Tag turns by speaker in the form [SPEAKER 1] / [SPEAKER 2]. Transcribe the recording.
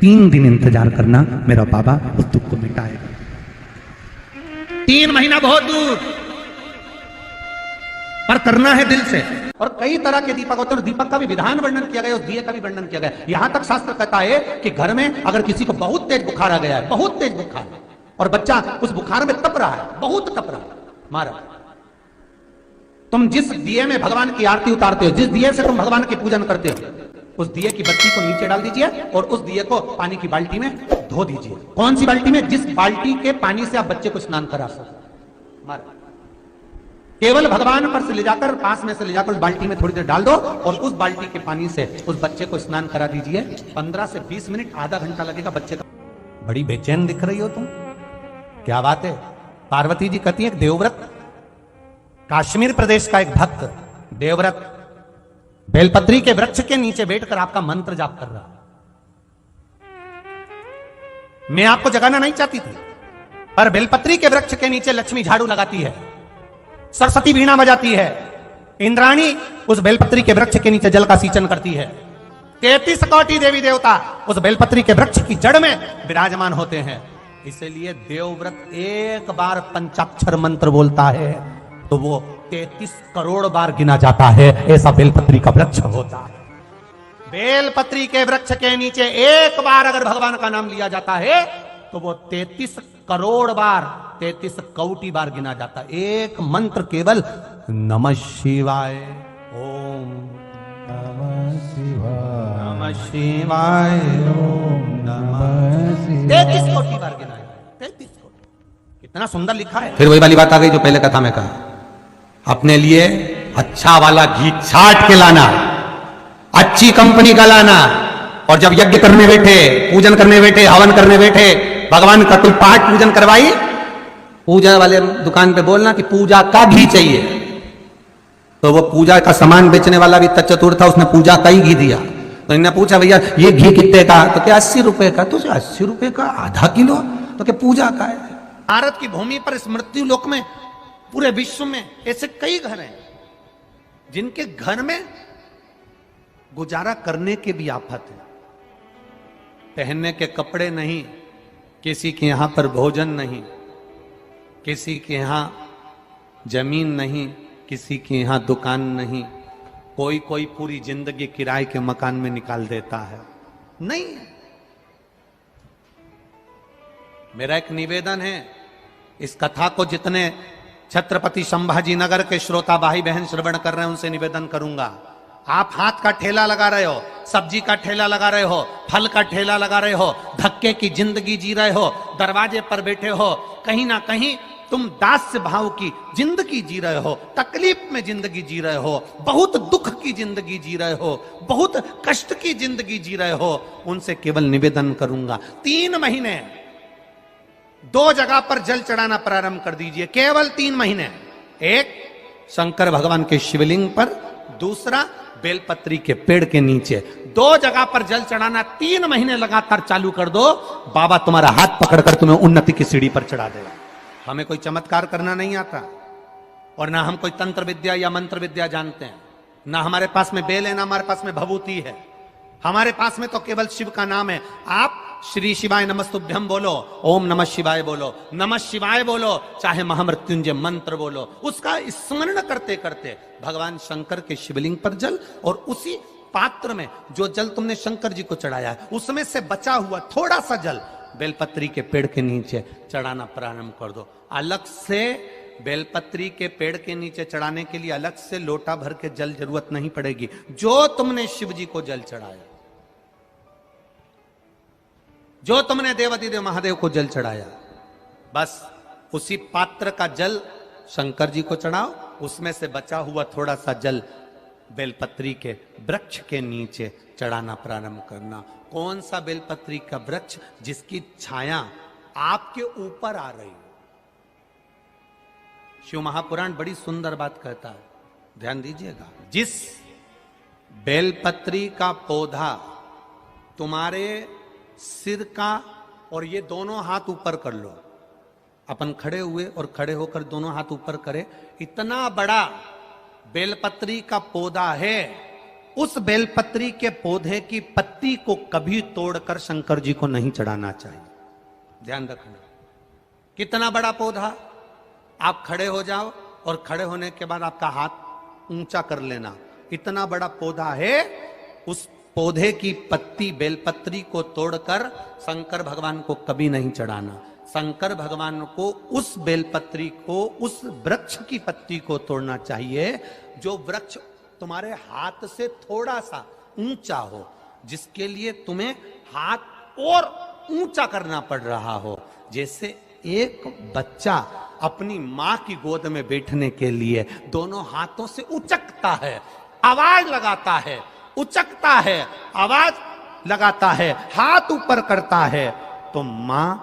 [SPEAKER 1] 3 दिन इंतजार करना, मेरा बाबा उस दुख को मिटाएगा।
[SPEAKER 2] 3 महीना बहुत दूर, पर करना है दिल से। और कई तरह के दीपक होते हैं, और दीपक का भी विधान वर्णन किया गया, उस दिए का भी वर्णन किया गया। यहां तक शास्त्र कहता है कि घर में अगर किसी को बहुत तेज बुखार आ गया है, बहुत तेज बुखार, और बच्चा उस बुखार में तप रहा है, बहुत तप रहा है, मारा, तुम जिस दिए में भगवान की आरती उतारते हो, जिस दिए से तुम भगवान की पूजन करते हो, उस दिए की बत्ती को नीचे डाल दीजिए और उस दिए को पानी की बाल्टी में धो दीजिए। कौन सी बाल्टी में? जिस बाल्टी के पानी से आप बच्चे को स्नान करा सको। मारा, केवल भगवान पर से ले जाकर, पास में से ले जाकर उस बाल्टी में थोड़ी देर डाल दो और उस बाल्टी के पानी से उस बच्चे को स्नान करा दीजिए। 15 से 20 मिनट, आधा घंटा लगेगा बच्चे का। बड़ी बेचैन दिख रही हो तुम, क्या बात है? पार्वती जी कहती है, देवव्रत, कश्मीर प्रदेश का एक भक्त देवव्रत बेलपत्री के वृक्ष के नीचे बैठकर आपका मंत्र जाप कर रहा। मैं आपको जगाना नहीं चाहती थी, पर बेलपत्री के वृक्ष के नीचे लक्ष्मी झाड़ू लगाती है, सरस्वती वीणा बजाती है, इंद्राणी उस बेलपत्री के वृक्ष के नीचे जल का सिंचन करती है, 33 कोटि देवी देवता उस बेलपत्री के वृक्ष की जड़ में विराजमान होते हैं। इसलिए देवव्रत एक बार पंचाक्षर मंत्र बोलता है तो वो 33 करोड़ बार गिना जाता है, ऐसा बेलपत्री का वृक्ष होता है। बेलपत्री के वृक्ष के नीचे एक बार अगर भगवान का नाम लिया जाता है तो वो 33 करोड़ बार, 33 कोटि बार गिना जाता है। एक मंत्र केवल नमः शिवाय, ओम नमः शिवाय, नमः शिवाय, ओम नमः शिवाय, 33 कोटि बार गिना है, 33 कोटि। कितना सुंदर लिखा है। फिर वही वाली बात आ गई जो पहले कथा में कहा, अपने लिए अच्छा वाला घी छाट के लाना, अच्छी कंपनी का लाना, और जब यज्ञ करने बैठे, पूजन करने बैठे, हवन करने बैठे, भगवान का कोई पाठ पूजन करवाई, पूजा वाले दुकान पे बोलना कि पूजा का घी चाहिए। तो वो पूजा का सामान बेचने वाला भी चतुर था, उसने पूजा का ही घी दिया। तो इन्होंने पूछा, भैया ये घी कितने का? तो क्या 80 रुपए का? तो 80 रुपए का आधा किलो? तो क्या पूजा का है? भारत की भूमि पर, इस मृत्यु लोक में, पूरे विश्व में ऐसे कई घर हैं जिनके घर में गुजारा करने के भी आफत है। पहनने के कपड़े नहीं, किसी के यहां पर भोजन नहीं, किसी के यहां जमीन नहीं, किसी के यहां दुकान नहीं, कोई कोई पूरी जिंदगी किराए के मकान में निकाल देता है। नहीं, मेरा एक निवेदन है, इस कथा को जितने छत्रपति संभाजी नगर के श्रोता भाई बहन श्रवण कर रहे हैं उनसे निवेदन करूंगा, आप हाथ का ठेला लगा रहे हो, सब्जी का ठेला लगा रहे हो, फल का ठेला लगा रहे हो, धक्के की जिंदगी जी रहे हो, दरवाजे पर बैठे हो, कहीं ना कहीं तुम दास्य भाव की जिंदगी जी रहे हो, तकलीफ में जिंदगी जी रहे हो, बहुत दुख की जिंदगी जी रहे हो, बहुत कष्ट की जिंदगी जी रहे हो, उनसे केवल निवेदन करूंगा, 3 महीने 2 जगह पर जल चढ़ाना प्रारंभ कर दीजिए, केवल 3 महीने। एक शंकर भगवान के शिवलिंग पर, दूसरा बेलपत्री के पेड़ के नीचे, 2 जगह पर जल चढ़ाना 3 महीने लगातार चालू कर दो, बाबा तुम्हारा हाथ पकड़कर तुम्हें उन्नति की सीढ़ी पर चढ़ा देगा। हमें कोई चमत्कार करना नहीं आता, और ना हम कोई तंत्र विद्या या मंत्र विद्या जानते हैं, ना हमारे पास में बेल है, ना हमारे पास में भभूति है, हमारे पास में तो केवल शिव का नाम है। आप श्री शिवाय नमस्तुभ्यम बोलो, ओम नमः शिवाय बोलो, नमः शिवाय बोलो, चाहे महामृत्युंजय मंत्र बोलो, उसका स्मरण करते करते भगवान शंकर के शिवलिंग पर जल, और उसी पात्र में जो जल तुमने शंकर जी को चढ़ाया है उसमें से बचा हुआ थोड़ा सा जल बेलपत्री के पेड़ के नीचे चढ़ाना प्रारंभ कर दो। अलग से बेलपत्री के पेड़ के नीचे चढ़ाने के लिए अलग से लोटा भर के जल जरूरत नहीं पड़ेगी। जो तुमने शिव जी को जल चढ़ाया, जो तुमने देवाधिदेव महादेव को जल चढ़ाया, बस उसी पात्र का जल शंकर जी को चढ़ाओ, उसमें से बचा हुआ थोड़ा सा जल बेलपत्री के वृक्ष के नीचे चढ़ाना प्रारंभ करना। कौन सा बेलपत्री का वृक्ष? जिसकी छाया आपके ऊपर आ रही हो। शिव महापुराण बड़ी सुंदर बात कहता है, ध्यान दीजिएगा। जिस बेलपत्री का पौधा तुम्हारे सिर का, और ये दोनों हाथ ऊपर कर लो, अपन खड़े हुए और खड़े होकर दोनों हाथ ऊपर करे, इतना बड़ा बेलपत्री का पौधा है उस बेलपत्री के पौधे की पत्ती को कभी तोड़कर शंकर जी को नहीं चढ़ाना चाहिए। ध्यान रखना। कितना बड़ा पौधा, आप खड़े हो जाओ और खड़े होने के बाद आपका हाथ ऊंचा कर लेना। इतना बड़ा पौधा है, उस पौधे की पत्ती बेलपत्री को तोड़कर शंकर भगवान को कभी नहीं चढ़ाना। शंकर भगवान को उस बेलपत्री को, उस वृक्ष की पत्ती को तोड़ना चाहिए जो वृक्ष तुम्हारे हाथ से थोड़ा सा ऊंचा हो, जिसके लिए तुम्हें हाथ और ऊंचा करना पड़ रहा हो। जैसे एक बच्चा अपनी मां की गोद में बैठने के लिए दोनों हाथों से उचकता है, आवाज लगाता है, उचकता है, आवाज लगाता है, हाथ ऊपर करता है, तो मां